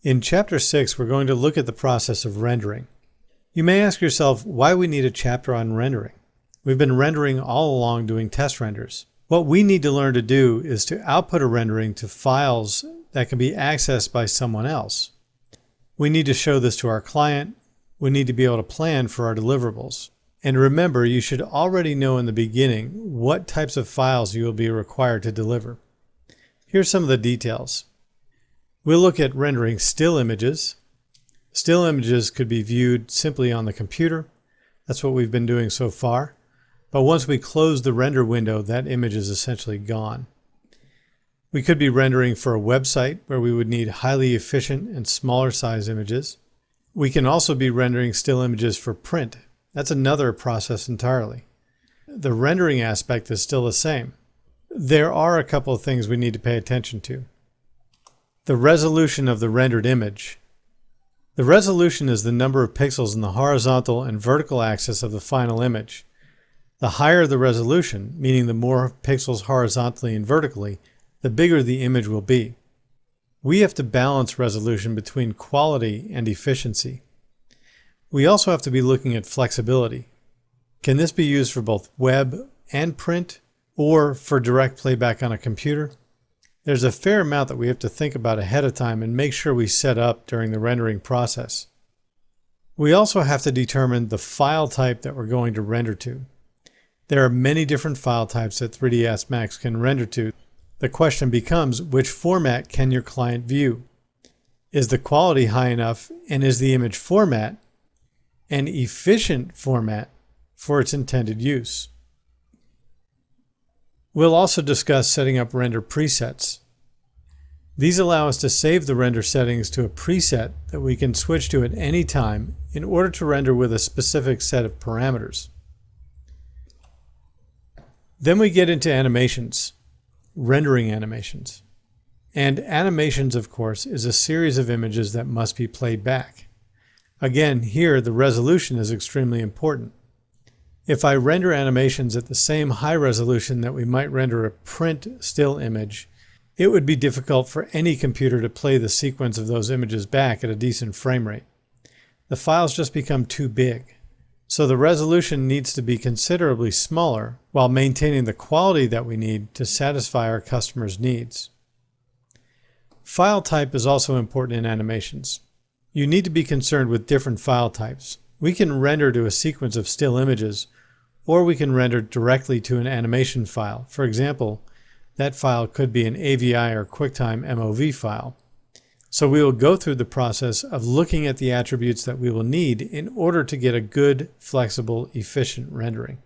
In Chapter 6, we're going to look at the process of rendering. You may ask yourself why we need a chapter on rendering. We've been rendering all along doing test renders. What we need to learn to do is to output a rendering to files that can be accessed by someone else. We need to show this to our client. We need to be able to plan for our deliverables. And remember, you should already know in the beginning what types of files you will be required to deliver. Here's some of the details. We'll look at rendering still images. Still images could be viewed simply on the computer. That's what we've been doing so far. But once we close the render window, that image is essentially gone. We could be rendering for a website where we would need highly efficient and smaller size images. We can also be rendering still images for print. That's another process entirely. The rendering aspect is still the same. There are a couple of things we need to pay attention to. The resolution of the rendered image. The resolution is the number of pixels in the horizontal and vertical axis of the final image. The higher the resolution, meaning the more pixels horizontally and vertically, the bigger the image will be. We have to balance resolution between quality and efficiency. We also have to be looking at flexibility. Can this be used for both web and print, or for direct playback on a computer? There's a fair amount that we have to think about ahead of time and make sure we set up during the rendering process. We also have to determine the file type that we're going to render to. There are many different file types that 3ds Max can render to. The question becomes, which format can your client view? Is the quality high enough, and is the image format an efficient format for its intended use? We'll also discuss setting up render presets. These allow us to save the render settings to a preset that we can switch to at any time in order to render with a specific set of parameters. Then we get into animations, rendering animations. And animations, of course, is a series of images that must be played back. Again, here the resolution is extremely important. If I render animations at the same high resolution that we might render a print still image, it would be difficult for any computer to play the sequence of those images back at a decent frame rate. The files just become too big. So the resolution needs to be considerably smaller while maintaining the quality that we need to satisfy our customers' needs. File type is also important in animations. You need to be concerned with different file types. We can render to a sequence of still images, or we can render directly to an animation file. For example, that file could be an AVI or QuickTime MOV file. So we will go through the process of looking at the attributes that we will need in order to get a good, flexible, efficient rendering.